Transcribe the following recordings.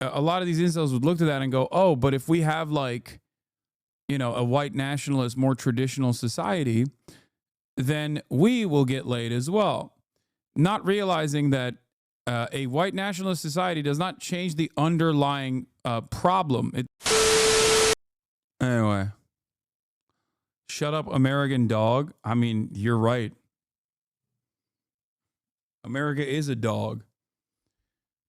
a lot of these incels would look to that and go, oh, but if we have like, you know, a white nationalist, more traditional society, then we will get laid as well. Not realizing that a white nationalist society does not change the underlying problem. Anyway, shut up, American dog. I mean, you're right. America is a dog.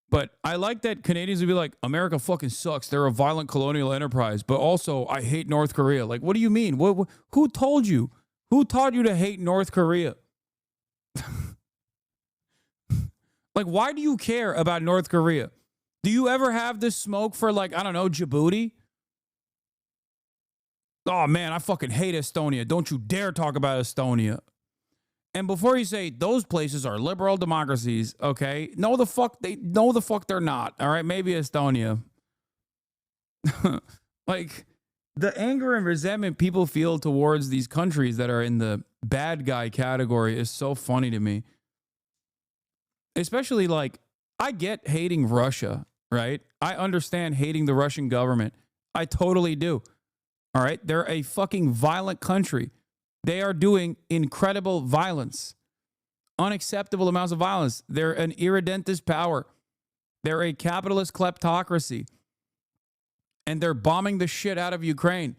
But I like that Canadians would be like, America fucking sucks. They're a violent colonial enterprise. But also, I hate North Korea. Like, what do you mean? Who told you? Who taught you to hate North Korea? Like, why do you care about North Korea? Do you ever have this smoke for, like, I don't know, Djibouti? Oh, man, I fucking hate Estonia. Don't you dare talk about Estonia. And before you say those places are liberal democracies, okay? No, the fuck they're not. All right, maybe Estonia. Like the anger and resentment people feel towards these countries that are in the bad guy category is so funny to me. Especially like I get hating Russia, right? I understand hating the Russian government. I totally do. All right, they're a fucking violent country. They are doing incredible violence, unacceptable amounts of violence. They're an irredentist power. They're a capitalist kleptocracy. And they're bombing the shit out of Ukraine.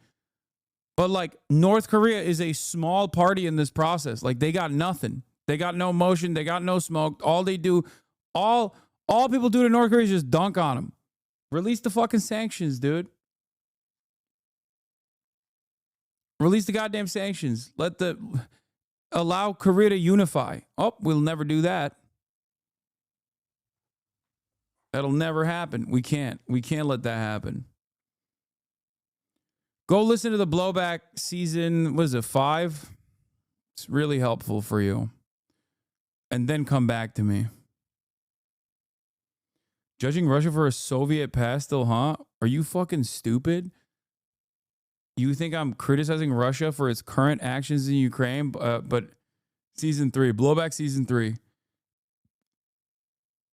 But like North Korea is a small party in this process. Like they got nothing. They got no motion. They got no smoke. All they do, all people do to North Korea is just dunk on them. Release the fucking sanctions, dude. Release the goddamn sanctions. Allow Korea to unify. Oh, we'll never do that. That'll never happen. We can't let that happen. Go listen to the Blowback season, what is it, 5? It's really helpful for you. And then come back to me. Judging Russia for a Soviet past still, huh? Are you fucking stupid? You think I'm criticizing Russia for its current actions in Ukraine? But season 3, Blowback season 3.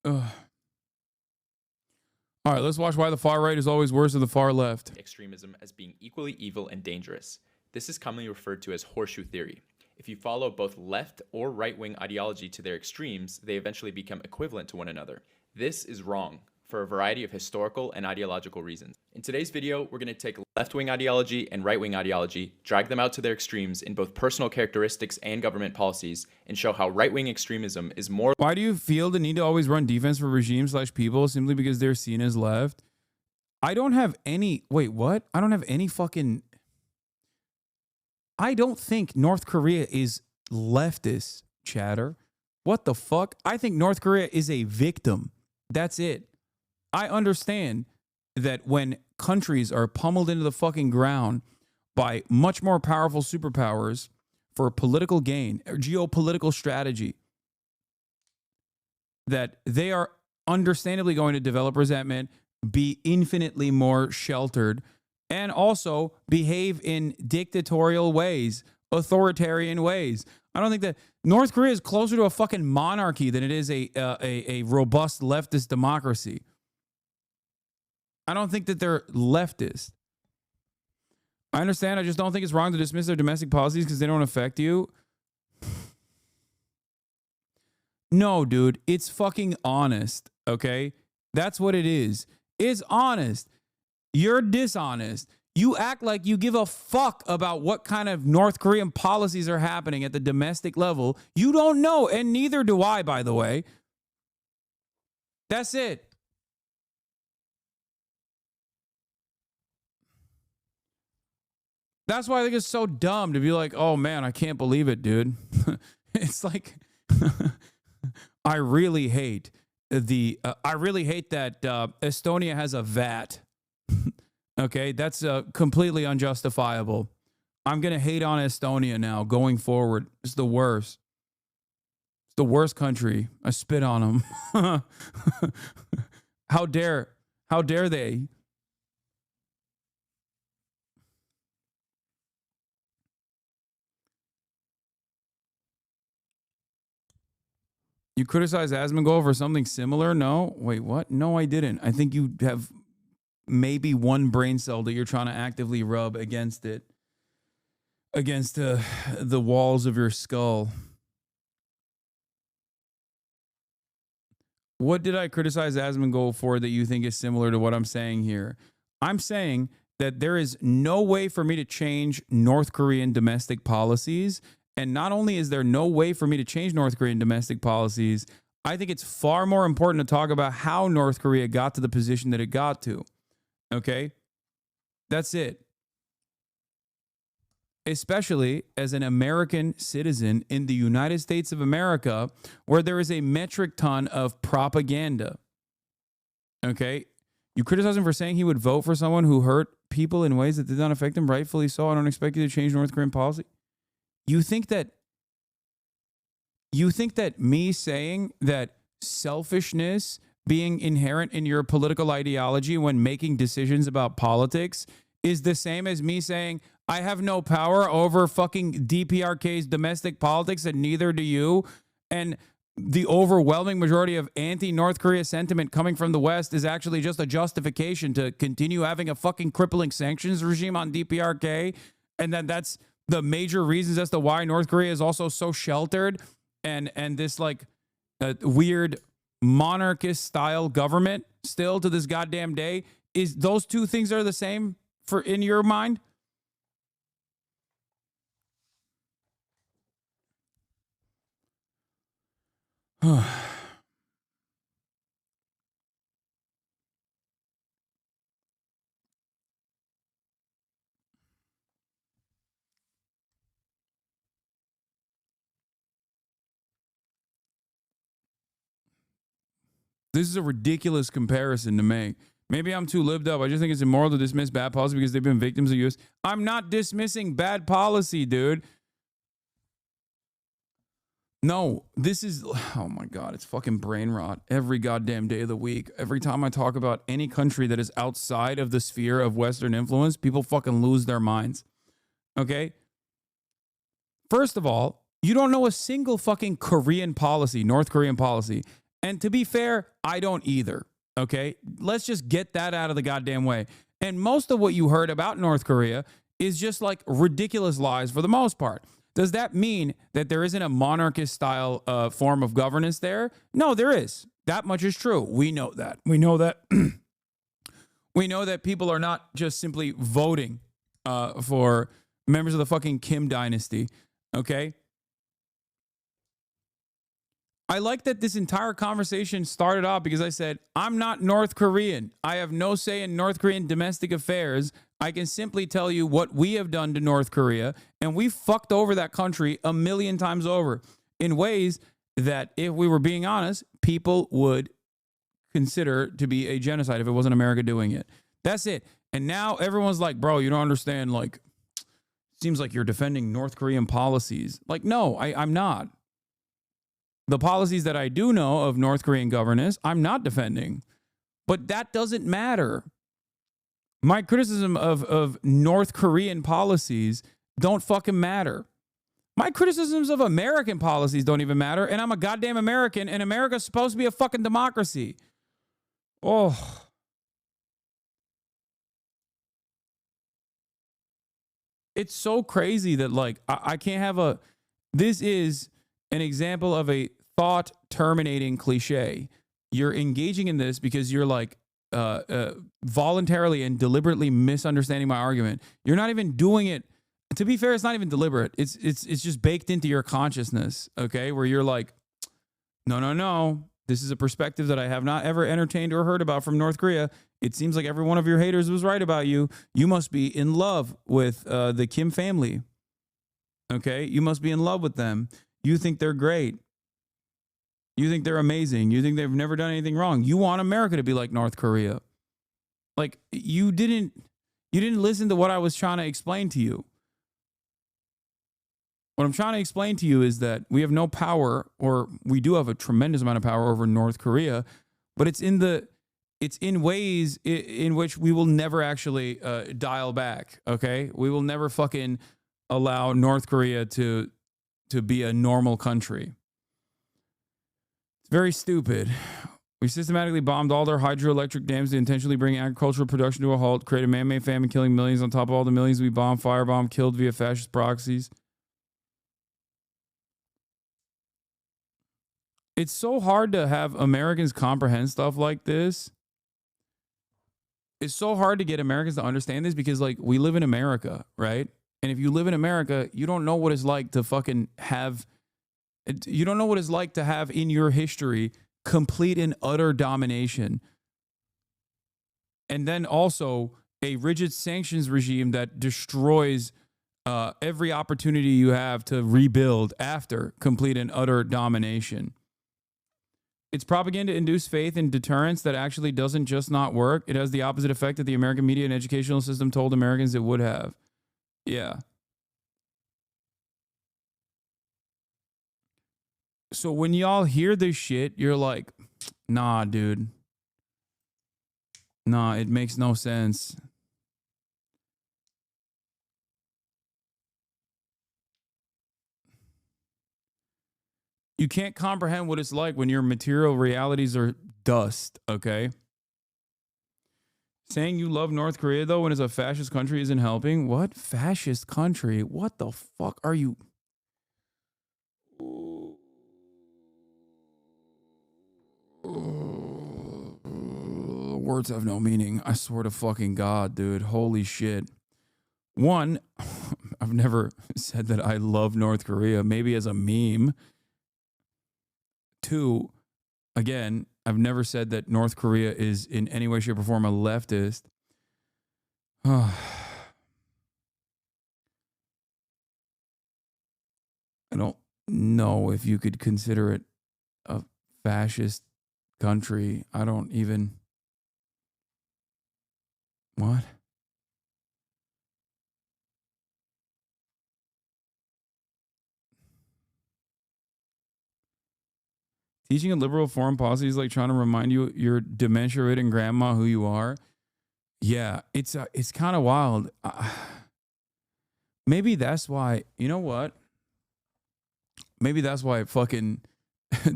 Ugh. All right, let's watch why the far right is always worse than the far left. Extremism as being equally evil and dangerous. This is commonly referred to as horseshoe theory. If you follow both left or right-wing ideology to their extremes, they eventually become equivalent to one another. This is wrong for a variety of historical and ideological reasons. In today's video, we're going to take left-wing ideology and right-wing ideology, drag them out to their extremes in both personal characteristics and government policies, and show how right-wing extremism is more... Why do you feel the need to always run defense for regimes/people simply because they're seen as left? I don't have any... Wait, what? I don't have any fucking... I don't think North Korea is leftist, chatter. What the fuck? I think North Korea is a victim. That's it. I understand that when countries are pummeled into the fucking ground by much more powerful superpowers for political gain or geopolitical strategy, that they are understandably going to develop resentment, be infinitely more sheltered, and also behave in dictatorial ways, authoritarian ways. I don't think that North Korea is closer to a fucking monarchy than it is a robust leftist democracy. I don't think that they're leftist. I understand. I just don't think it's wrong to dismiss their domestic policies because they don't affect you. No, dude, it's fucking honest, okay? That's what it is. It's honest. You're dishonest. You act like you give a fuck about what kind of North Korean policies are happening at the domestic level. You don't know, and neither do I, by the way. That's it. That's why I think it's so dumb to be like, oh man, I can't believe it, dude. It's like, I really hate that Estonia has a VAT. Okay, that's completely unjustifiable. I'm going to hate on Estonia now going forward. It's the worst. It's the worst country. I spit on them. How dare they? You criticize Asmongold for something similar? No. Wait, what? No, I didn't. I think you have maybe one brain cell that you're trying to actively rub against it, against the walls of your skull. What did I criticize Asmongold for that you think is similar to what I'm saying here? I'm saying that there is no way for me to change North Korean domestic policies. And not only is there no way for me to change North Korean domestic policies, I think it's far more important to talk about how North Korea got to the position that it got to. Okay? That's it. Especially as an American citizen in the United States of America, where there is a metric ton of propaganda. Okay? You criticize him for saying he would vote for someone who hurt people in ways that did not affect him, rightfully so. I don't expect you to change North Korean policy. You think that me saying that selfishness being inherent in your political ideology when making decisions about politics is the same as me saying I have no power over fucking DPRK's domestic politics and neither do you, and the overwhelming majority of anti-North Korea sentiment coming from the West is actually just a justification to continue having a fucking crippling sanctions regime on DPRK, and then that's the major reasons as to why North Korea is also so sheltered and this like weird monarchist style government still to this goddamn day. Is those two things are the same for in your mind? This is a ridiculous comparison to make. Maybe I'm too lived up. I just think it's immoral to dismiss bad policy because they've been victims of US. I'm not dismissing bad policy, dude. No, this is, oh my God, it's fucking brain rot every goddamn day of the week. Every time I talk about any country that is outside of the sphere of Western influence, people fucking lose their minds. Okay? First of all, you don't know a single fucking Korean policy, North Korean policy. And to be fair, I don't either. Okay? Let's just get that out of the goddamn way. And most of what you heard about North Korea is just like ridiculous lies for the most part. Does that mean that there isn't a monarchist style form of governance there? No, there is. That much is true. We know that. We know that. We know that people are not just simply voting for members of the fucking Kim dynasty. Okay? I like that this entire conversation started off because I said, I'm not North Korean. I have no say in North Korean domestic affairs. I can simply tell you what we have done to North Korea, and we fucked over that country a million times over in ways that, if we were being honest, people would consider to be a genocide if it wasn't America doing it. That's it. And now everyone's like, bro, you don't understand. Like, seems like you're defending North Korean policies. Like, no, I'm not. The policies that I do know of North Korean governance, I'm not defending. But that doesn't matter. My criticism of North Korean policies don't fucking matter. My criticisms of American policies don't even matter, and I'm a goddamn American, and America's supposed to be a fucking democracy. Oh. It's so crazy that, like, I can't have a... This is an example of a thought-terminating cliche. You're engaging in this because you're, like, voluntarily and deliberately misunderstanding my argument. You're not even doing it. To be fair, it's not even deliberate. It's just baked into your consciousness, okay? Where you're like, no. This is a perspective that I have not ever entertained or heard about from North Korea. It seems like every one of your haters was right about you. You must be in love with the Kim family, okay? You must be in love with them. You think they're great. You think they're amazing. You think they've never done anything wrong. You want America to be like North Korea. Like, you didn't listen to what I was trying to explain to you. What I'm trying to explain to you is that we have no power, or we do have a tremendous amount of power over North Korea, but it's in ways in which we will never actually dial back, okay? We will never fucking allow North Korea to be a normal country. Very stupid. We systematically bombed all their hydroelectric dams to intentionally bring agricultural production to a halt, create a man-made famine, killing millions on top of all the millions we bombed, firebombed, killed via fascist proxies. It's so hard to have Americans comprehend stuff like this. It's so hard to get Americans to understand this because, like, we live in America, right? And if you live in America, you don't know what it's like to fucking have, you don't know what it's like to have in your history complete and utter domination. And then also a rigid sanctions regime that destroys every opportunity you have to rebuild after complete and utter domination. It's propaganda-induced faith and deterrence that actually doesn't just not work. It has the opposite effect that the American media and educational system told Americans it would have. Yeah. So when y'all hear this shit, you're like, nah, dude. Nah, it makes no sense. You can't comprehend what it's like when your material realities are dust, okay? Saying you love North Korea, though, when it's a fascist country isn't helping. What? Fascist country? What the fuck are you? Words have no meaning. I swear to fucking God, dude. Holy shit. One, I've never said that I love North Korea, maybe as a meme. Two, again, I've never said that North Korea is in any way, shape, or form a leftist. I don't know if you could consider it a fascist country. I don't even... What? Teaching a liberal foreign policy is like trying to remind you your dementia-ridden grandma who you are. Yeah, it's kind of wild. Maybe that's why, you know what? Maybe that's why fucking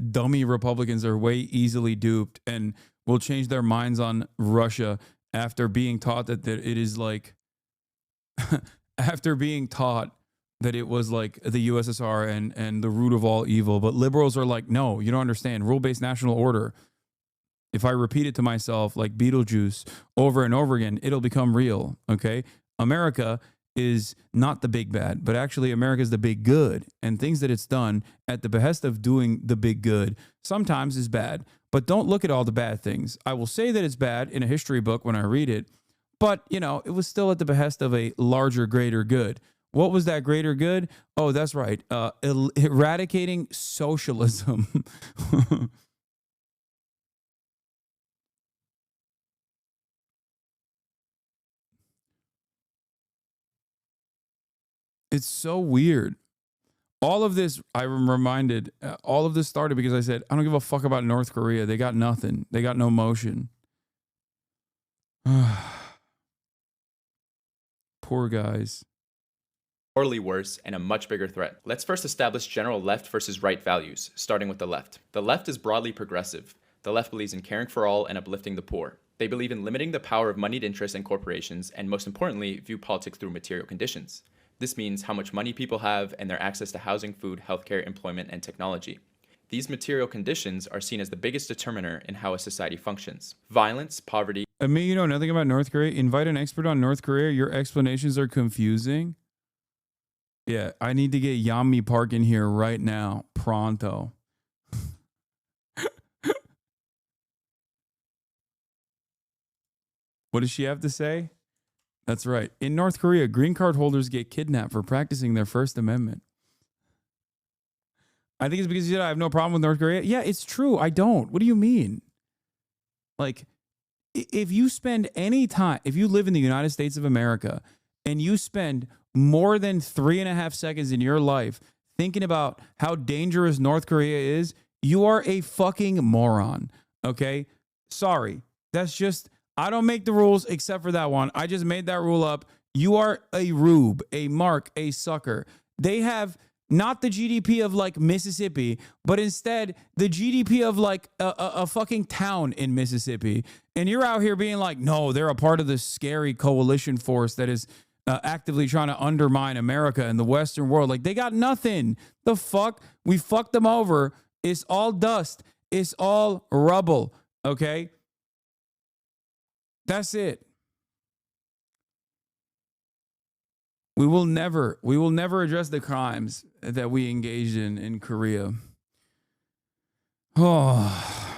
dummy Republicans are way easily duped and will change their minds on Russia after being taught that it is like, after being taught that it was like the USSR and the root of all evil. But liberals are like, no, you don't understand. Rule-based national order. If I repeat it to myself like Beetlejuice over and over again, it'll become real, okay? America is not the big bad, but actually America is the big good. And things that it's done at the behest of doing the big good sometimes is bad. But don't look at all the bad things. I will say that it's bad in a history book when I read it. But, you know, it was still at the behest of a larger, greater good. What was that greater good? Oh, that's right. Eradicating socialism. It's so weird. All of this, I'm reminded, all of this started because I said, I don't give a fuck about North Korea. They got nothing. They got no motion. Poor guys. Morally worse, and a much bigger threat. Let's first establish general left versus right values, starting with the left. The left is broadly progressive. The left believes in caring for all and uplifting the poor. They believe in limiting the power of moneyed interests and corporations, and most importantly, view politics through material conditions. This means how much money people have and their access to housing, food, healthcare, employment, and technology. These material conditions are seen as the biggest determiner in how a society functions. Violence, poverty... I mean, you know nothing about North Korea? Invite an expert on North Korea. Your explanations are confusing. Yeah, I need to get Yami Park in here right now. Pronto. What does she have to say? That's right. In North Korea, green card holders get kidnapped for practicing their First Amendment. I think it's because you said I have no problem with North Korea. Yeah, it's true. I don't. What do you mean? Like, if you spend any time, if you live in the United States of America and you spend more than 3.5 seconds in your life thinking about how dangerous North Korea is, you are a fucking moron. Okay? Sorry. That's just, I don't make the rules except for that one. I just made that rule up. You are a rube, a mark, a sucker. They have not the GDP of like Mississippi, but instead the GDP of like a fucking town in Mississippi. And you're out here being like, no, they're a part of this scary coalition force that is actively trying to undermine America and the Western world. Like, they got nothing. The fuck? We fucked them over. It's all dust. It's all rubble. Okay? That's it. We will never address the crimes that we engaged in Korea. Oh.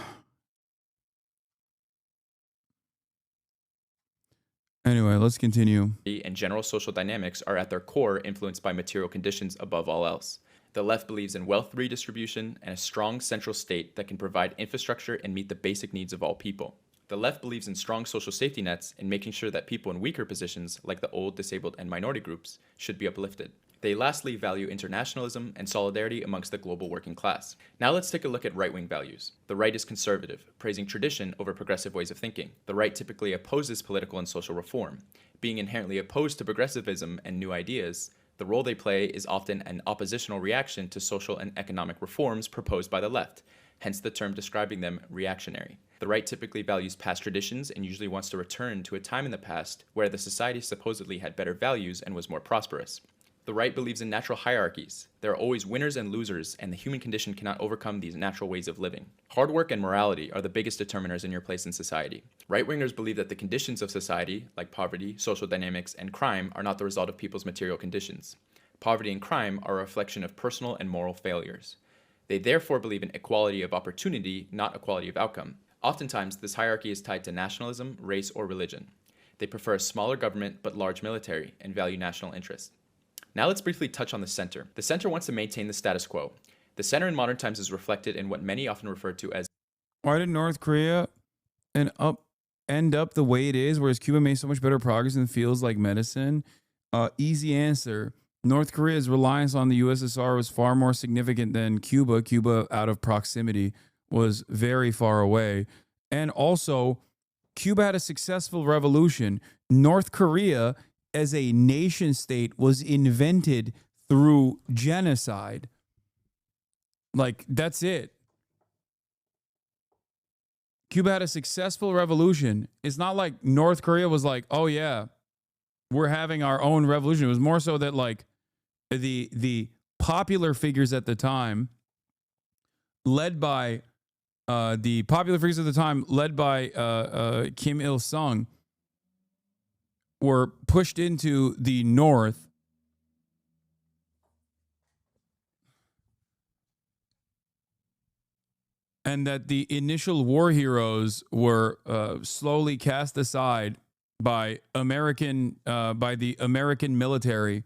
Anyway, let's continue. And general social dynamics are at their core influenced by material conditions above all else. The left believes in wealth redistribution and a strong central state that can provide infrastructure and meet the basic needs of all people. The left believes in strong social safety nets and making sure that people in weaker positions, like the old, disabled, and minority groups, should be uplifted. They lastly value internationalism and solidarity amongst the global working class. Now let's take a look at right-wing values. The right is conservative, praising tradition over progressive ways of thinking. The right typically opposes political and social reform. Being inherently opposed to progressivism and new ideas, the role they play is often an oppositional reaction to social and economic reforms proposed by the left, hence the term describing them reactionary. The right typically values past traditions and usually wants to return to a time in the past where the society supposedly had better values and was more prosperous. The right believes in natural hierarchies. There are always winners and losers, and the human condition cannot overcome these natural ways of living. Hard work and morality are the biggest determiners in your place in society. Right-wingers believe that the conditions of society, like poverty, social dynamics, and crime, are not the result of people's material conditions. Poverty and crime are a reflection of personal and moral failures. They therefore believe in equality of opportunity, not equality of outcome. Oftentimes, this hierarchy is tied to nationalism, race, or religion. They prefer a smaller government but large military and value national interest. Now let's briefly touch on the center. The center wants to maintain the status quo. The center in modern times is reflected in what many often refer to as... Why did North Korea end up the way it is, whereas Cuba made so much better progress in fields like medicine? Easy answer. North Korea's reliance on the USSR was far more significant than Cuba. Cuba, out of proximity, was very far away. And also, Cuba had a successful revolution. North Korea, as a nation state, was invented through genocide. Like, that's it. Cuba had a successful revolution. It's not like North Korea was like, oh yeah, we're having our own revolution. It was more so that like the popular figures at the time, led by Kim Il-sung, were pushed into the north and that the initial war heroes were slowly cast aside by the American military.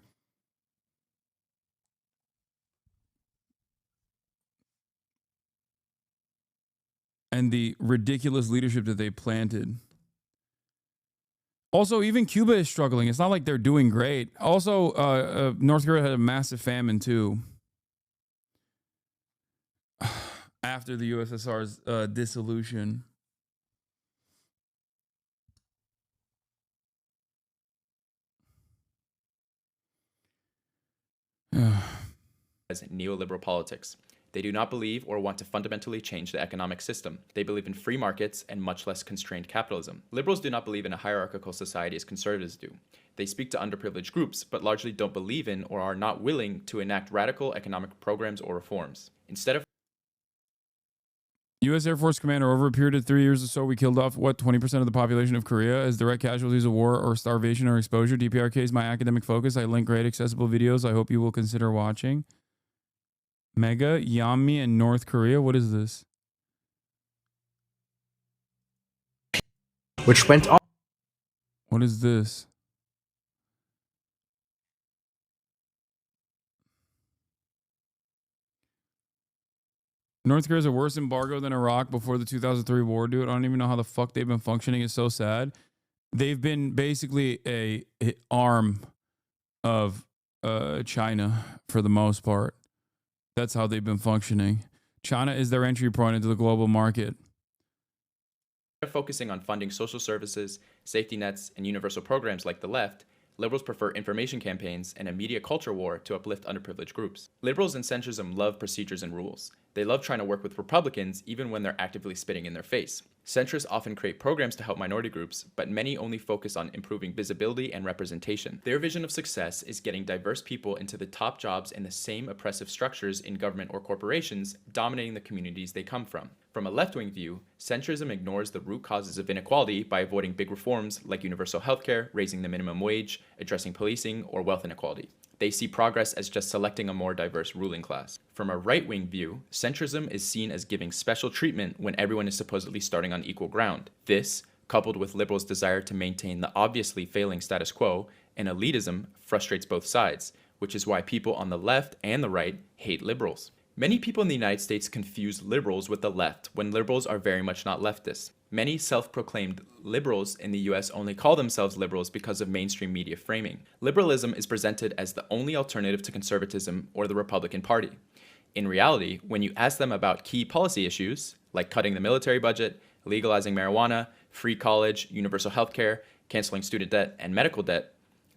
And the ridiculous leadership that they planted. Also, even Cuba is struggling. It's not like they're doing great. Also, North Korea had a massive famine too. After the USSR's dissolution. as neoliberal politics. They do not believe or want to fundamentally change the economic system. They believe in free markets and much less constrained capitalism. Liberals do not believe in a hierarchical society as conservatives do. They speak to underprivileged groups, but largely don't believe in or are not willing to enact radical economic programs or reforms. Instead of U.S. Air Force commander, over a period of 3 years or so, we killed off, 20% of the population of Korea as direct casualties of war or starvation or exposure. DPRK is my academic focus. I link great accessible videos I hope you will consider watching. Mega, Yami, and North Korea. What is this? Which went on. What is this? North Korea has a worse embargo than Iraq before the 2003 war, dude. I don't even know how the fuck they've been functioning. It's so sad. They've been basically a arm of China for the most part. That's how they've been functioning. China is their entry point into the global market. They're focusing on funding social services, safety nets, and universal programs like the left. Liberals prefer information campaigns and a media culture war to uplift underprivileged groups. Liberals and centrism love procedures and rules. They love trying to work with Republicans even when they're actively spitting in their face. Centrists often create programs to help minority groups, but many only focus on improving visibility and representation. Their vision of success is getting diverse people into the top jobs in the same oppressive structures in government or corporations, dominating the communities they come from. From a left-wing view, centrism ignores the root causes of inequality by avoiding big reforms like universal healthcare, raising the minimum wage, addressing policing, or wealth inequality. They see progress as just selecting a more diverse ruling class. From a right-wing view, centrism is seen as giving special treatment when everyone is supposedly starting on equal ground. This, coupled with liberals' desire to maintain the obviously failing status quo, and elitism frustrates both sides, which is why people on the left and the right hate liberals. Many people in the United States confuse liberals with the left when liberals are very much not leftists. Many self-proclaimed liberals in the US only call themselves liberals because of mainstream media framing. Liberalism is presented as the only alternative to conservatism or the Republican Party. In reality, when you ask them about key policy issues, like cutting the military budget, legalizing marijuana, free college, universal healthcare, canceling student debt, and medical debt,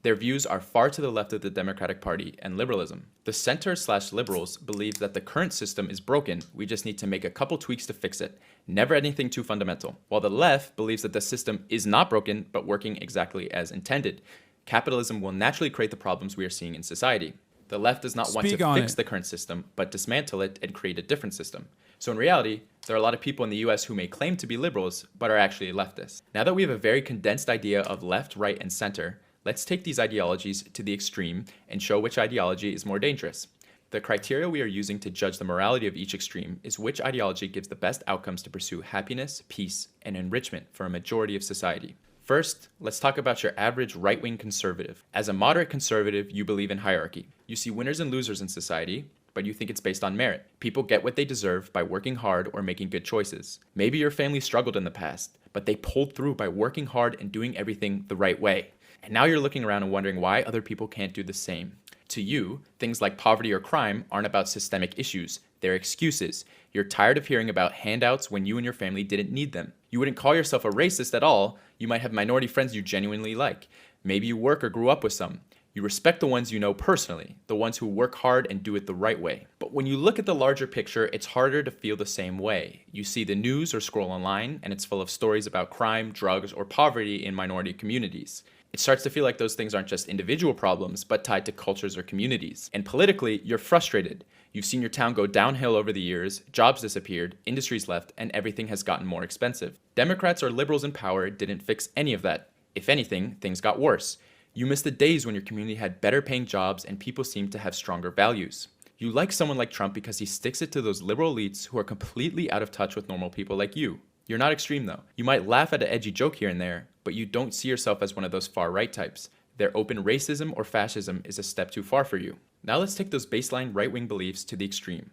their views are far to the left of the Democratic Party and liberalism. The center/liberals believe that the current system is broken, we just need to make a couple tweaks to fix it. Never anything too fundamental. While the left believes that the system is not broken, but working exactly as intended. Capitalism will naturally create the problems we are seeing in society. The left does not want to fix the current system, but dismantle it and create a different system. So in reality, there are a lot of people in the US who may claim to be liberals, but are actually leftists. Now that we have a very condensed idea of left, right, and center, let's take these ideologies to the extreme and show which ideology is more dangerous. The criteria we are using to judge the morality of each extreme is which ideology gives the best outcomes to pursue happiness, peace, and enrichment for a majority of society. First, let's talk about your average right-wing conservative. As a moderate conservative, you believe in hierarchy. You see winners and losers in society, but you think it's based on merit. People get what they deserve by working hard or making good choices. Maybe your family struggled in the past, but they pulled through by working hard and doing everything the right way. And now you're looking around and wondering why other people can't do the same. To you, things like poverty or crime aren't about systemic issues. They're excuses. You're tired of hearing about handouts when you and your family didn't need them. You wouldn't call yourself a racist at all. You might have minority friends you genuinely like. Maybe you work or grew up with some. You respect the ones you know personally, the ones who work hard and do it the right way. But when you look at the larger picture, it's harder to feel the same way. You see the news or scroll online, and it's full of stories about crime, drugs, or poverty in minority communities. It starts to feel like those things aren't just individual problems, but tied to cultures or communities. And politically, you're frustrated. You've seen your town go downhill over the years, jobs disappeared, industries left, and everything has gotten more expensive. Democrats or liberals in power didn't fix any of that. If anything, things got worse. You miss the days when your community had better paying jobs and people seemed to have stronger values. You like someone like Trump because he sticks it to those liberal elites who are completely out of touch with normal people like you. You're not extreme though. You might laugh at an edgy joke here and there, but you don't see yourself as one of those far-right types. Their open racism or fascism is a step too far for you. Now let's take those baseline right-wing beliefs to the extreme.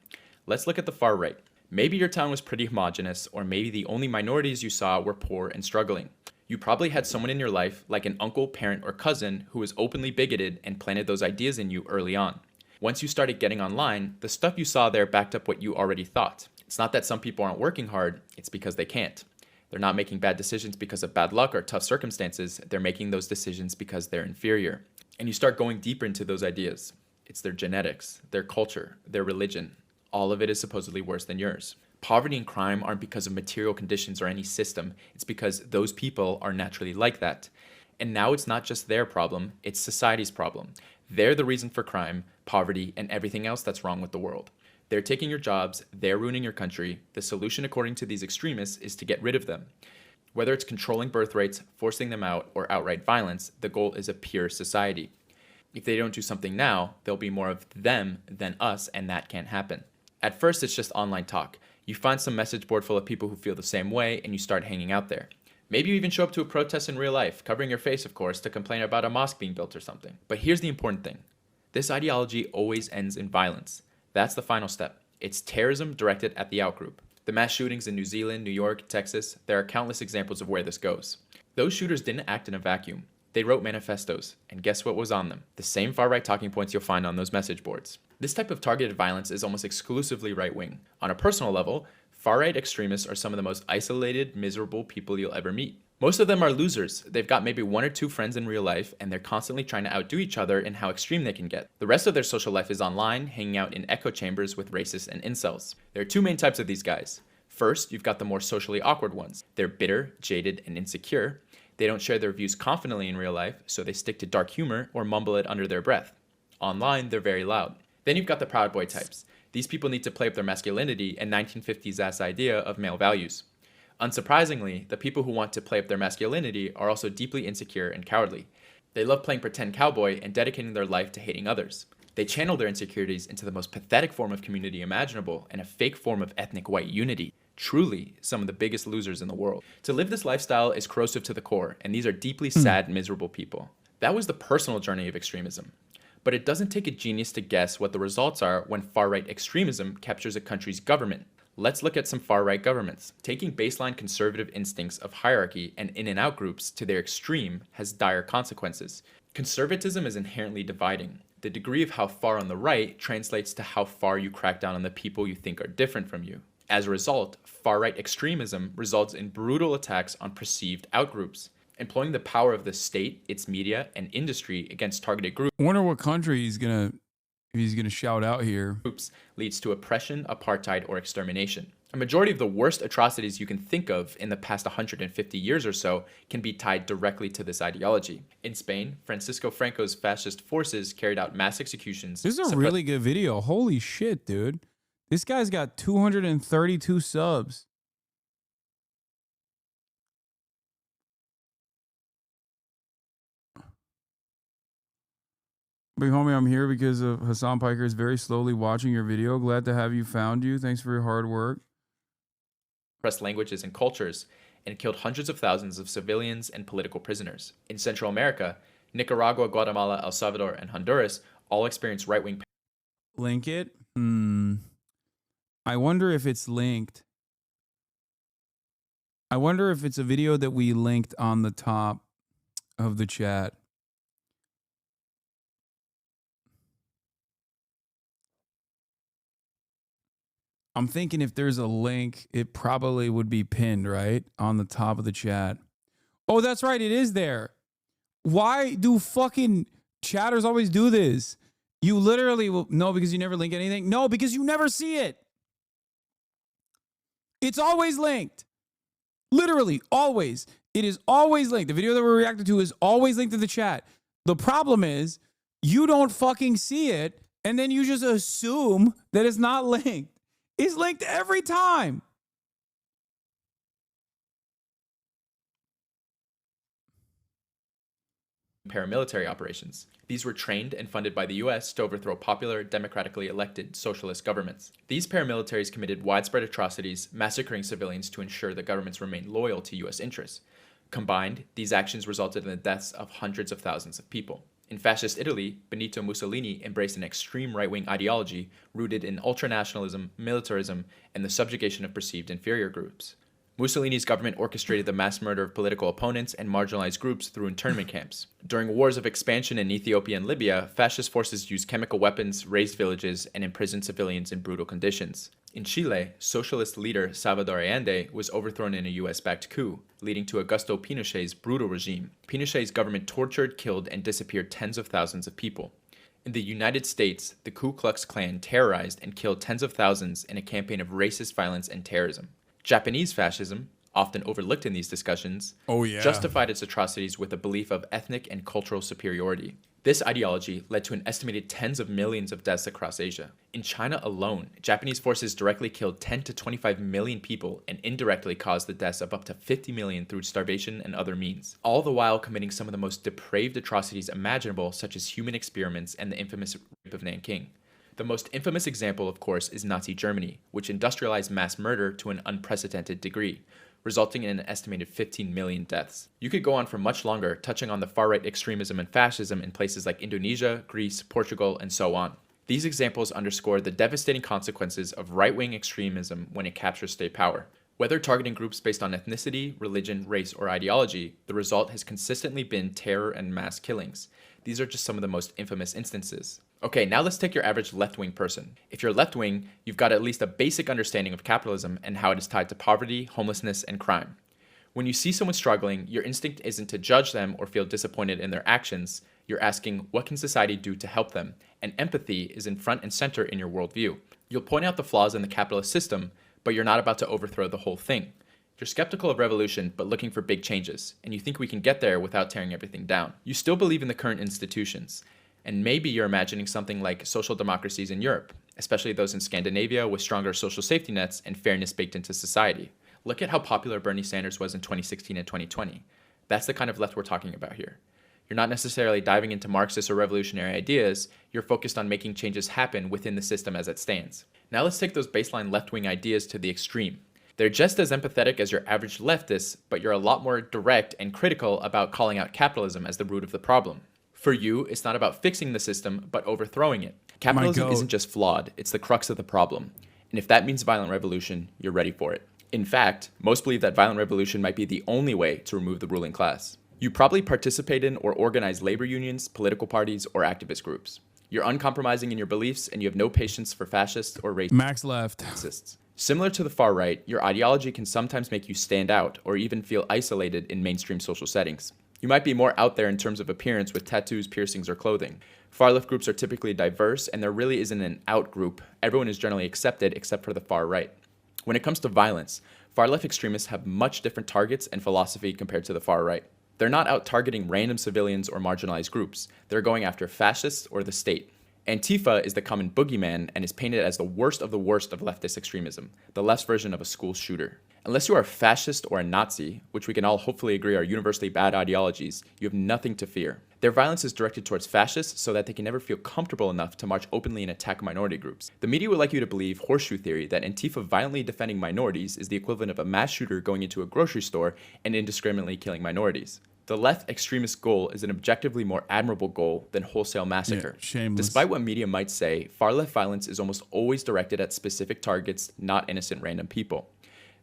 Let's look at the far right. Maybe your town was pretty homogenous, or maybe the only minorities you saw were poor and struggling. You probably had someone in your life, like an uncle, parent, or cousin, who was openly bigoted and planted those ideas in you early on. Once you started getting online, the stuff you saw there backed up what you already thought. It's not that some people aren't working hard, it's because they can't. They're not making bad decisions because of bad luck or tough circumstances. They're making those decisions because they're inferior. And you start going deeper into those ideas. It's their genetics, their culture, their religion. All of it is supposedly worse than yours. Poverty and crime aren't because of material conditions or any system. It's because those people are naturally like that. And now it's not just their problem, it's society's problem. They're the reason for crime, poverty, and everything else that's wrong with the world. They're taking your jobs, they're ruining your country. The solution, according to these extremists, is to get rid of them. Whether it's controlling birth rates, forcing them out, or outright violence, the goal is a pure society. If they don't do something now, there'll be more of them than us, and that can't happen. At first, it's just online talk. You find some message board full of people who feel the same way, and you start hanging out there. Maybe you even show up to a protest in real life, covering your face, of course, to complain about a mosque being built or something. But here's the important thing. This ideology always ends in violence. That's the final step. It's terrorism directed at the outgroup. The mass shootings in New Zealand, New York, Texas, there are countless examples of where this goes. Those shooters didn't act in a vacuum. They wrote manifestos, and guess what was on them? The same far-right talking points you'll find on those message boards. This type of targeted violence is almost exclusively right-wing. On a personal level, far-right extremists are some of the most isolated, miserable people you'll ever meet. Most of them are losers. They've got maybe one or two friends in real life, and they're constantly trying to outdo each other in how extreme they can get. The rest of their social life is online, hanging out in echo chambers with racists and incels. There are two main types of these guys. First, you've got the more socially awkward ones. They're bitter, jaded, and insecure. They don't share their views confidently in real life, so they stick to dark humor or mumble it under their breath. Online, they're very loud. Then you've got the Proud Boy types. These people need to play up their masculinity and 1950s ass idea of male values. Unsurprisingly, the people who want to play up their masculinity are also deeply insecure and cowardly. They love playing pretend cowboy and dedicating their life to hating others. They channel their insecurities into the most pathetic form of community imaginable and a fake form of ethnic white unity. Truly, some of the biggest losers in the world. To live this lifestyle is corrosive to the core, and these are deeply sad, miserable people. That was the personal journey of extremism. But it doesn't take a genius to guess what the results are when far-right extremism captures a country's government. Let's look at some far-right governments. Taking baseline conservative instincts of hierarchy and in-and-out groups to their extreme has dire consequences. Conservatism is inherently dividing. The degree of how far on the right translates to how far you crack down on the people you think are different from you. As a result, far-right extremism results in brutal attacks on perceived outgroups. Employing the power of the state, its media, and industry against targeted groups. I wonder what country he's gonna shout out here. Leads to oppression, apartheid, or extermination. A majority of the worst atrocities you can think of in the past 150 years or so can be tied directly to this ideology. In Spain, Francisco Franco's fascist forces carried out mass executions. This is a really good video. Holy shit, dude. This guy's got 232 subs. Big homie, I'm here because of Hasan Piker is very slowly watching your video. Glad to have you found you. Thanks for your hard work. Suppressed languages and cultures and killed hundreds of thousands of civilians and political prisoners. In Central America, Nicaragua, Guatemala, El Salvador, and Honduras all experienced right-wing. Link it? I wonder if it's linked. I wonder if it's a video that we linked on the top of the chat. I'm thinking if there's a link, it probably would be pinned, right? On the top of the chat. Oh, that's right. It is there. Why do fucking chatters always do this? You literally will. No, because you never link anything. No, because you never see it. It's always linked. Literally, always. It is always linked. The video that we're reacting to is always linked to the chat. The problem is you don't fucking see it, and then you just assume that it's not linked. It's linked every time. Paramilitary operations. These were trained and funded by the US to overthrow popular, democratically elected socialist governments. These paramilitaries committed widespread atrocities, massacring civilians to ensure the governments remained loyal to US interests. Combined, these actions resulted in the deaths of hundreds of thousands of people. In fascist Italy, Benito Mussolini embraced an extreme right-wing ideology rooted in ultranationalism, militarism, and the subjugation of perceived inferior groups. Mussolini's government orchestrated the mass murder of political opponents and marginalized groups through internment camps. During wars of expansion in Ethiopia and Libya, fascist forces used chemical weapons, razed villages, and imprisoned civilians in brutal conditions. In Chile, socialist leader Salvador Allende was overthrown in a US-backed coup, leading to Augusto Pinochet's brutal regime. Pinochet's government tortured, killed, and disappeared tens of thousands of people. In the United States, the Ku Klux Klan terrorized and killed tens of thousands in a campaign of racist violence and terrorism. Japanese fascism, often overlooked in these discussions, justified its atrocities with a belief of ethnic and cultural superiority. This ideology led to an estimated tens of millions of deaths across Asia. In China alone, Japanese forces directly killed 10 to 25 million people and indirectly caused the deaths of up to 50 million through starvation and other means, all the while committing some of the most depraved atrocities imaginable, such as human experiments and the infamous rape of Nanking. The most infamous example, of course, is Nazi Germany, which industrialized mass murder to an unprecedented degree, resulting in an estimated 15 million deaths. You could go on for much longer, touching on the far-right extremism and fascism in places like Indonesia, Greece, Portugal, and so on. These examples underscore the devastating consequences of right-wing extremism when it captures state power. Whether targeting groups based on ethnicity, religion, race, or ideology, the result has consistently been terror and mass killings. These are just some of the most infamous instances. Okay, now let's take your average left-wing person. If you're left-wing, you've got at least a basic understanding of capitalism and how it is tied to poverty, homelessness, and crime. When you see someone struggling, your instinct isn't to judge them or feel disappointed in their actions. You're asking, what can society do to help them? And empathy is in front and center in your worldview. You'll point out the flaws in the capitalist system, but you're not about to overthrow the whole thing. You're skeptical of revolution, but looking for big changes, and you think we can get there without tearing everything down. You still believe in the current institutions, and maybe you're imagining something like social democracies in Europe, especially those in Scandinavia with stronger social safety nets and fairness baked into society. Look at how popular Bernie Sanders was in 2016 and 2020. That's the kind of left we're talking about here. You're not necessarily diving into Marxist or revolutionary ideas, you're focused on making changes happen within the system as it stands. Now let's take those baseline left-wing ideas to the extreme. They're just as empathetic as your average leftist, but you're a lot more direct and critical about calling out capitalism as the root of the problem. For you, it's not about fixing the system, but overthrowing it. Capitalism isn't just flawed, it's the crux of the problem. And if that means violent revolution, you're ready for it. In fact, most believe that violent revolution might be the only way to remove the ruling class. You probably participate in or organize labor unions, political parties, or activist groups. You're uncompromising in your beliefs, and you have no patience for fascists or racists. Max left. Similar to the far right, your ideology can sometimes make you stand out or even feel isolated in mainstream social settings. You might be more out there in terms of appearance with tattoos, piercings, or clothing. Far left groups are typically diverse, and there really isn't an out group. Everyone is generally accepted except for the far right. When it comes to violence, far left extremists have much different targets and philosophy compared to the far right. They're not out targeting random civilians or marginalized groups. They're going after fascists or the state. Antifa is the common boogeyman and is painted as the worst of leftist extremism, the left's version of a school shooter. Unless you are a fascist or a Nazi, which we can all hopefully agree are universally bad ideologies, you have nothing to fear. Their violence is directed towards fascists so that they can never feel comfortable enough to march openly and attack minority groups. The media would like you to believe horseshoe theory that Antifa violently defending minorities is the equivalent of a mass shooter going into a grocery store and indiscriminately killing minorities. The left extremist goal is an objectively more admirable goal than wholesale massacre. Shameless. Despite what media might say, far left violence is almost always directed at specific targets, not innocent random people.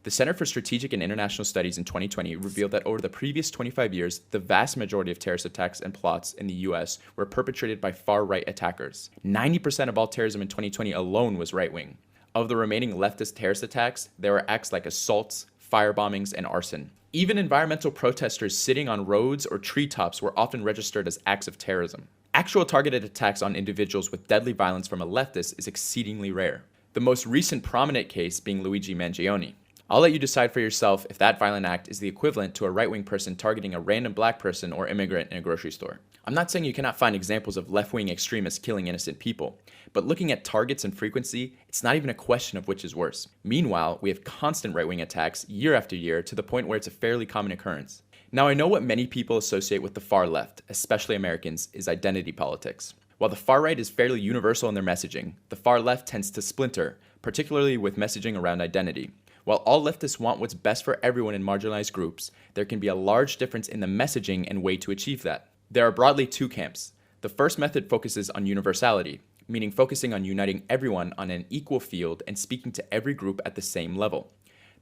The Center for Strategic and International Studies in 2020 revealed that over the previous 25 years, the vast majority of terrorist attacks and plots in the US were perpetrated by far-right attackers. 90% of all terrorism in 2020 alone was right-wing. Of the remaining leftist terrorist attacks, there were acts like assaults, firebombings, and arson. Even environmental protesters sitting on roads or treetops were often registered as acts of terrorism. Actual targeted attacks on individuals with deadly violence from a leftist is exceedingly rare. The most recent prominent case being Luigi Mangione. I'll let you decide for yourself if that violent act is the equivalent to a right-wing person targeting a random black person or immigrant in a grocery store. I'm not saying you cannot find examples of left-wing extremists killing innocent people, but looking at targets and frequency, it's not even a question of which is worse. Meanwhile, we have constant right-wing attacks year after year to the point where it's a fairly common occurrence. Now, I know what many people associate with the far left, especially Americans, is identity politics. While the far right is fairly universal in their messaging, the far left tends to splinter, particularly with messaging around identity. While all leftists want what's best for everyone in marginalized groups, there can be a large difference in the messaging and way to achieve that. There are broadly two camps. The first method focuses on universality, meaning focusing on uniting everyone on an equal field and speaking to every group at the same level.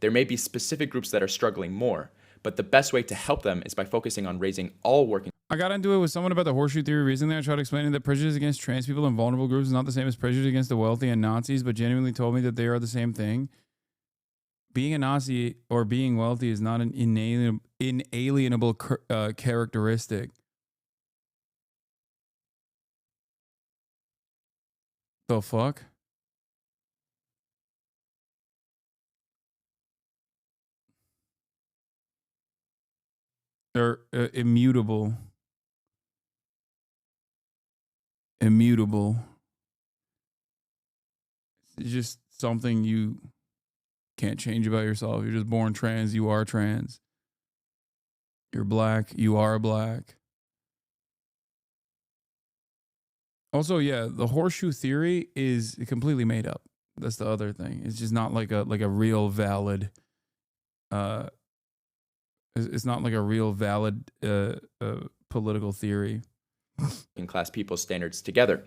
There may be specific groups that are struggling more, but the best way to help them is by focusing on raising all working. I got into it with someone about the horseshoe theory recently. I tried explaining that prejudice against trans people and vulnerable groups is not the same as prejudice against the wealthy and Nazis, but genuinely told me that they are the same thing. Being a Nazi or being wealthy is not an inalienable characteristic. The fuck? They're immutable. Immutable. It's just something you can't change about yourself. You're just born trans, you are trans. You're black, you are black. Also, yeah, the horseshoe theory is completely made up. That's the other thing. It's just not like a real valid it's not like a real valid political theory. Working class people's standards together.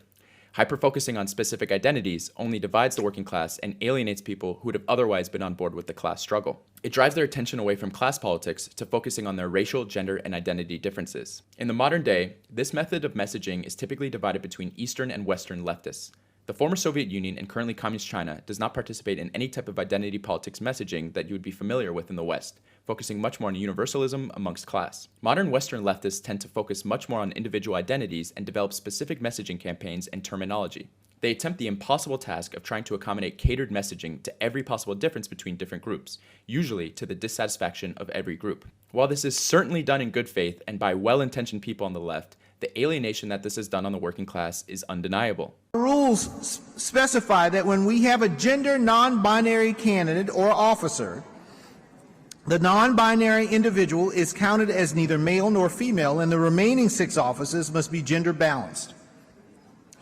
Hyper-focusing on specific identities only divides the working class and alienates people who would have otherwise been on board with the class struggle. It drives their attention away from class politics to focusing on their racial, gender, and identity differences. In the modern day, this method of messaging is typically divided between Eastern and Western leftists. The former Soviet Union and currently Communist China does not participate in any type of identity politics messaging that you would be familiar with in the West, focusing much more on universalism amongst class. Modern Western leftists tend to focus much more on individual identities and develop specific messaging campaigns and terminology. They attempt the impossible task of trying to accommodate catered messaging to every possible difference between different groups, usually to the dissatisfaction of every group. While this is certainly done in good faith and by well-intentioned people on the left, the alienation that this is done on the working class is undeniable. The rules specify that when we have a gender non-binary candidate or officer, the non-binary individual is counted as neither male nor female, and the remaining 6 offices must be gender balanced.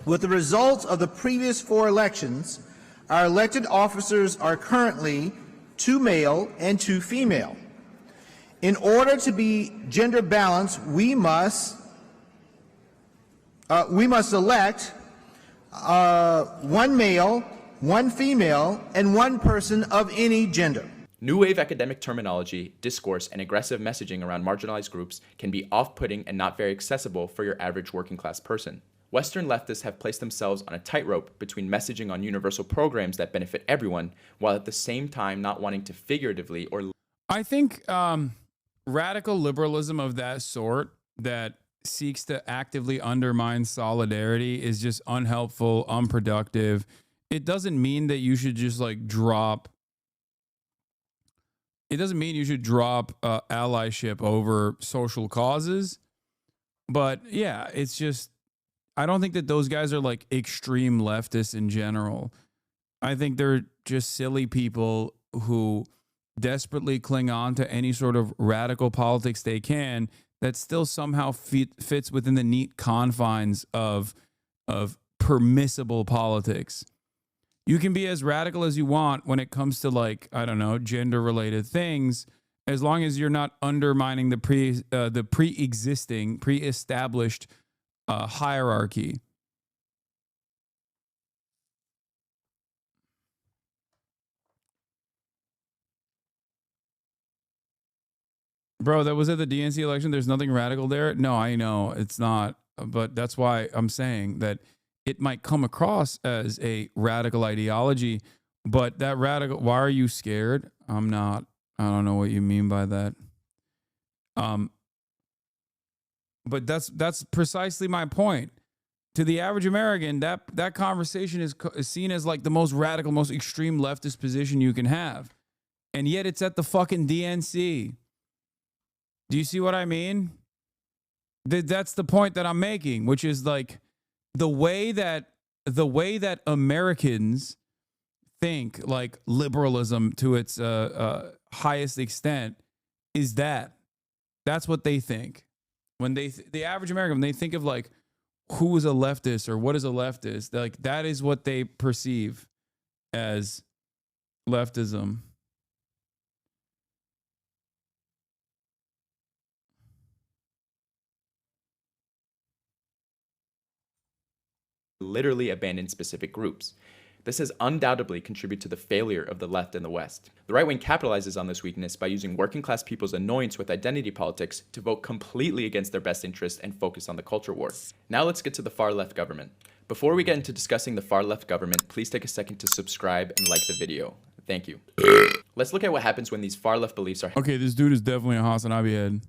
With the results of the previous 4 elections, our elected officers are currently 2 male and 2 female. In order to be gender balanced, we must elect 1 male, 1 female, and 1 person of any gender. New wave academic terminology, discourse, and aggressive messaging around marginalized groups can be off-putting and not very accessible for your average working class person. Western leftists have placed themselves on a tightrope between messaging on universal programs that benefit everyone, while at the same time not wanting to figuratively or... I think radical liberalism of that sort that seeks to actively undermine solidarity is just unhelpful, unproductive. It doesn't mean that you should just like drop... It doesn't mean you should drop allyship over social causes. But yeah, it's just... I don't think that those guys are like extreme leftists in general. I think they're just silly people who desperately cling on to any sort of radical politics they can that still somehow fits within the neat confines of permissible politics. You can be as radical as you want when it comes to like, I don't know, gender related things, as long as you're not undermining the pre-established hierarchy. Bro, that was at the DNC election. There's nothing radical there. No, I know it's not. But that's why I'm saying that it might come across as a radical ideology. But that radical, why are you scared? I'm not. I don't know what you mean by that. But that's precisely my point. To the average American, that conversation is seen as like the most radical, most extreme leftist position you can have. And yet it's at the fucking DNC. Do you see what I mean? That's the point that I'm making, which is like the way that Americans think, like liberalism to its highest extent, is that's what they think. When the average American, when they think of like who is a leftist or what is a leftist, like that is what they perceive as leftism. Literally abandoned specific groups. This has undoubtedly contributed to the failure of the left in the West. The right wing capitalizes on this weakness by using working class people's annoyance with identity politics to vote completely against their best interests and focus on the culture war. Now let's get to the far left government. Before we get into discussing the far left government, please take a second to subscribe and like the video. Thank you. Let's look at what happens when these far left beliefs are... Okay, this dude is definitely a HasanAbi head.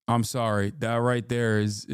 I'm sorry. That right there is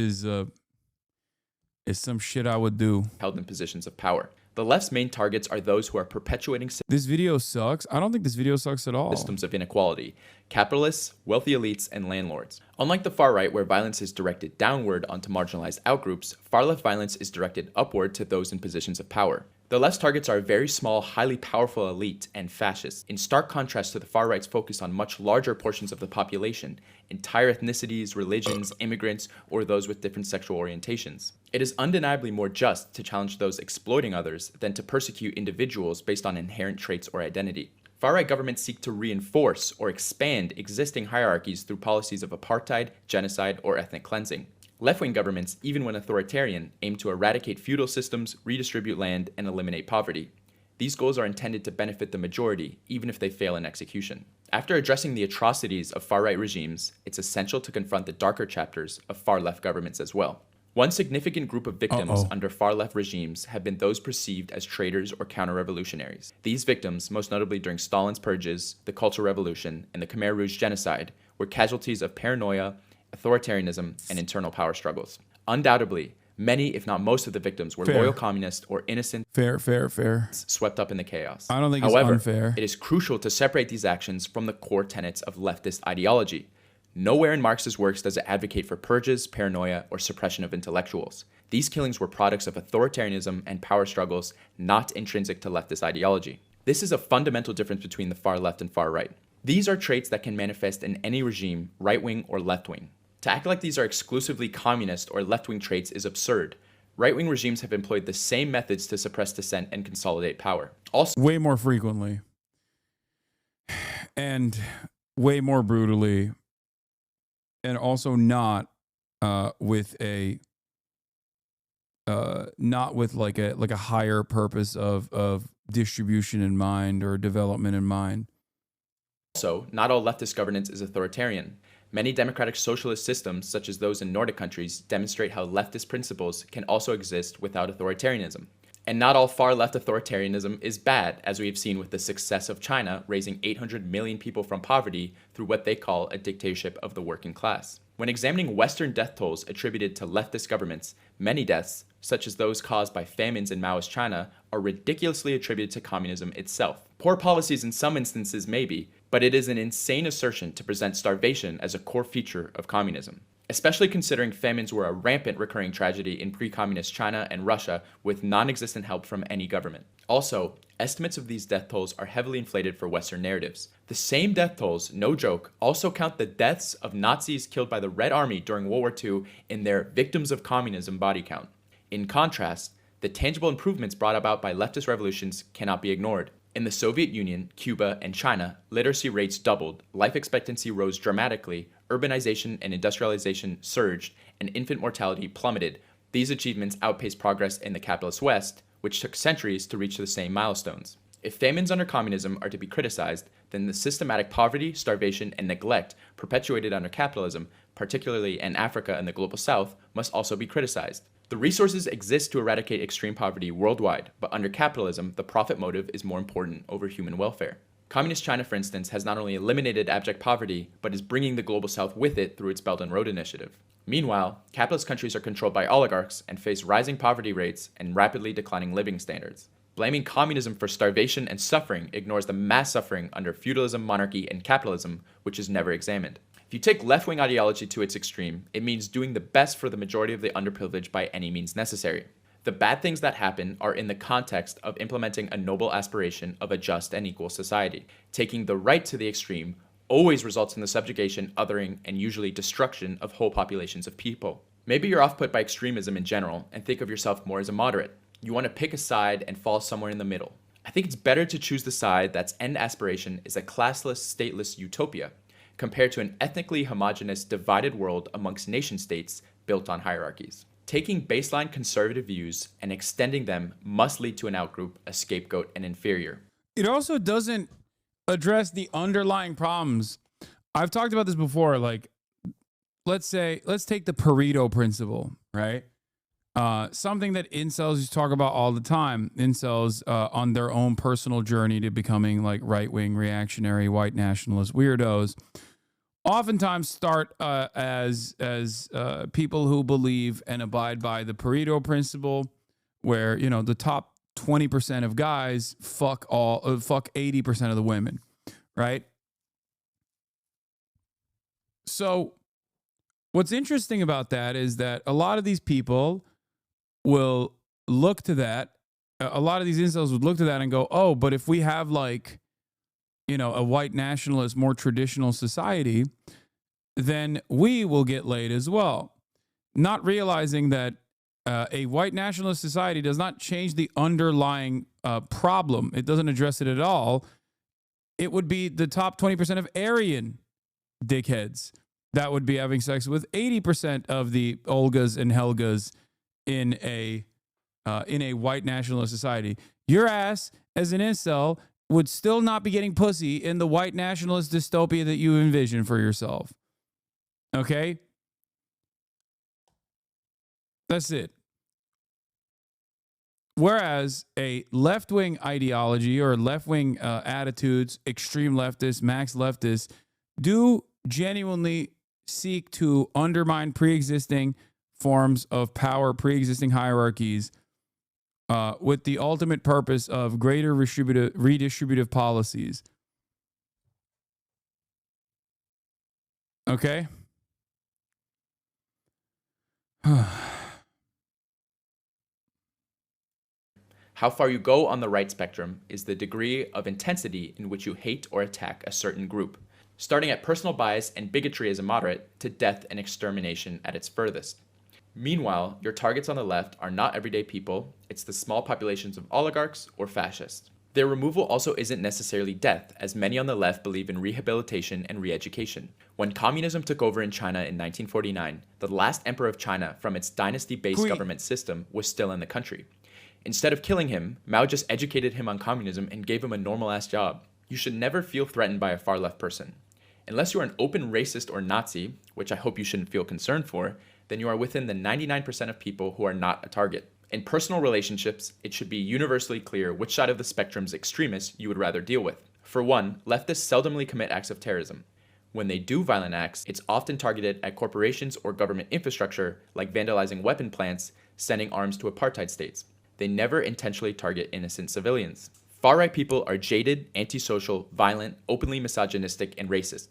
some shit I would do. ...held in positions of power. The left's main targets are those who are perpetuating... This video sucks. I don't think this video sucks at all. ...systems of inequality. Capitalists, wealthy elites, and landlords. Unlike the far right, where violence is directed downward onto marginalized outgroups, far left violence is directed upward to those in positions of power. The left's targets are a very small, highly powerful elite and fascists, in stark contrast to the far right's focus on much larger portions of the population, entire ethnicities, religions, immigrants, or those with different sexual orientations. It is undeniably more just to challenge those exploiting others than to persecute individuals based on inherent traits or identity. Far-right governments seek to reinforce or expand existing hierarchies through policies of apartheid, genocide, or ethnic cleansing. Left-wing governments, even when authoritarian, aim to eradicate feudal systems, redistribute land, and eliminate poverty. These goals are intended to benefit the majority, even if they fail in execution. After addressing the atrocities of far-right regimes, it's essential to confront the darker chapters of far-left governments as well. One significant group of victims under far-left regimes have been those perceived as traitors or counter-revolutionaries. These victims, most notably during Stalin's purges, the Cultural Revolution, and the Khmer Rouge genocide, were casualties of paranoia, authoritarianism, and internal power struggles. Undoubtedly, many, if not most of the victims were loyal communists or innocent swept up in the chaos. I don't think However, it's unfair. It is crucial to separate these actions from the core tenets of leftist ideology. Nowhere in Marx's works does it advocate for purges, paranoia, or suppression of intellectuals. These killings were products of authoritarianism and power struggles, not intrinsic to leftist ideology. This is a fundamental difference between the far left and far right. These are traits that can manifest in any regime, right-wing or left-wing. To act like these are exclusively communist or left-wing traits is absurd. Right-wing regimes have employed the same methods to suppress dissent and consolidate power. Also, way more frequently and way more brutally, and also not with like a higher purpose of distribution in mind or development in mind. Also, not all leftist governance is authoritarian. Many democratic socialist systems, such as those in Nordic countries, demonstrate how leftist principles can also exist without authoritarianism. And not all far-left authoritarianism is bad, as we have seen with the success of China raising 800 million people from poverty through what they call a dictatorship of the working class. When examining Western death tolls attributed to leftist governments, many deaths, such as those caused by famines in Maoist China, are ridiculously attributed to communism itself. Poor policies in some instances may be, but it is an insane assertion to present starvation as a core feature of communism, especially considering famines were a rampant recurring tragedy in pre-communist China and Russia with non-existent help from any government. Also, estimates of these death tolls are heavily inflated for Western narratives. The same death tolls, no joke, also count the deaths of Nazis killed by the Red Army during World War II in their victims of communism body count. In contrast, the tangible improvements brought about by leftist revolutions cannot be ignored. In the Soviet Union, Cuba, and China, literacy rates doubled, life expectancy rose dramatically, urbanization and industrialization surged, and infant mortality plummeted. These achievements outpaced progress in the capitalist West, which took centuries to reach the same milestones. If famines under communism are to be criticized, then the systematic poverty, starvation, and neglect perpetuated under capitalism, particularly in Africa and the global South, must also be criticized. The resources exist to eradicate extreme poverty worldwide, but under capitalism, the profit motive is more important over human welfare. Communist China, for instance, has not only eliminated abject poverty, but is bringing the global South with it through its Belt and Road Initiative. Meanwhile, capitalist countries are controlled by oligarchs and face rising poverty rates and rapidly declining living standards. Blaming communism for starvation and suffering ignores the mass suffering under feudalism, monarchy, and capitalism, which is never examined. If you take left-wing ideology to its extreme, it means doing the best for the majority of the underprivileged by any means necessary. The bad things that happen are in the context of implementing a noble aspiration of a just and equal society. Taking the right to the extreme always results in the subjugation, othering, and usually destruction of whole populations of people. Maybe you're off-put by extremism in general and think of yourself more as a moderate. You want to pick a side and fall somewhere in the middle. I think it's better to choose the side that's end aspiration is a classless, stateless utopia, compared to an ethnically homogenous, divided world amongst nation-states built on hierarchies. Taking baseline conservative views and extending them must lead to an outgroup, a scapegoat, and inferior. It also doesn't address the underlying problems. I've talked about this before. Like, let's take the Pareto principle, right? Something that incels used to talk about all the time. Incels on their own personal journey to becoming like right-wing, reactionary, white nationalist weirdos oftentimes start as people who believe and abide by the Pareto principle, where, you know, the top 20% of guys fuck 80% of the women, right? So what's interesting about that is that a lot of these people will look to that. A lot of these incels would look to that and go, oh, but if we have, like, you know, a white nationalist, more traditional society, then we will get laid as well. Not realizing that a white nationalist society does not change the underlying problem. It doesn't address it at all. It would be the top 20% of Aryan dickheads that would be having sex with 80% of the Olgas and Helgas in a white nationalist society. Your ass, as an incel, would still not be getting pussy in the white nationalist dystopia that you envision for yourself. Okay? That's it. Whereas a left-wing ideology or left-wing attitudes, extreme leftists, max leftists, do genuinely seek to undermine pre-existing forms of power, pre-existing hierarchies, with the ultimate purpose of greater redistributive policies. Okay? How far you go on the right spectrum is the degree of intensity in which you hate or attack a certain group, starting at personal bias and bigotry as a moderate to death and extermination at its furthest. Meanwhile, your targets on the left are not everyday people, it's the small populations of oligarchs or fascists. Their removal also isn't necessarily death, as many on the left believe in rehabilitation and re-education. When communism took over in China in 1949, the last emperor of China from its dynasty-based government system was still in the country. Instead of killing him, Mao just educated him on communism and gave him a normal-ass job. You should never feel threatened by a far-left person. Unless you are an open racist or Nazi, which I hope you shouldn't feel concerned for, then you are within the 99% of people who are not a target. In personal relationships, it should be universally clear which side of the spectrum's extremists you would rather deal with. For one, leftists seldomly commit acts of terrorism. When they do violent acts, it's often targeted at corporations or government infrastructure, like vandalizing weapon plants, sending arms to apartheid states. They never intentionally target innocent civilians. Far-right people are jaded, antisocial, violent, openly misogynistic, and racist.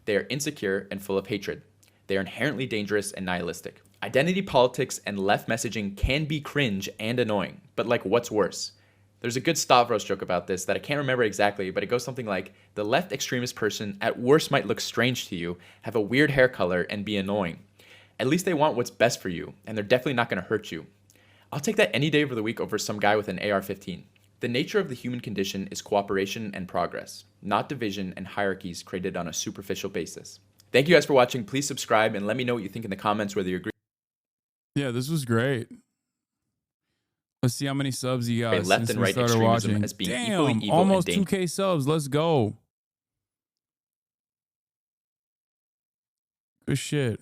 They are insecure and full of hatred. They are inherently dangerous and nihilistic. Identity politics and left messaging can be cringe and annoying, but like, what's worse? There's a good Stavros joke about this that I can't remember exactly, but it goes something like, the left extremist person at worst might look strange to you, have a weird hair color, and be annoying. At least they want what's best for you, and they're definitely not going to hurt you. I'll take that any day of the week over some guy with an AR-15. The nature of the human condition is cooperation and progress, not division and hierarchies created on a superficial basis. Thank you guys for watching. Please subscribe and let me know what you think in the comments, whether you agree. Yeah, this was great. Let's see how many subs you got. Left and right extremism as being equally evil almost and dangerous. 2K subs. Let's go. Good shit.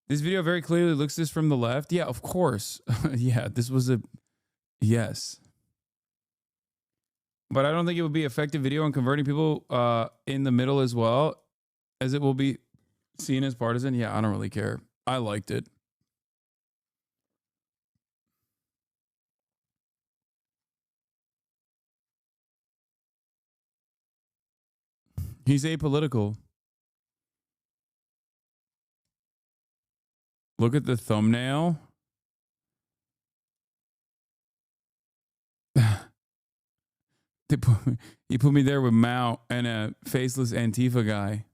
This video very clearly looks this from the left. Yeah, of course. Yeah, this was a yes. But I don't think it would be effective video in converting people in the middle as well, as it will be seen as partisan. Yeah, I don't really care. I liked it. He's apolitical. Look at the thumbnail. He put me there with Mao and a faceless Antifa guy.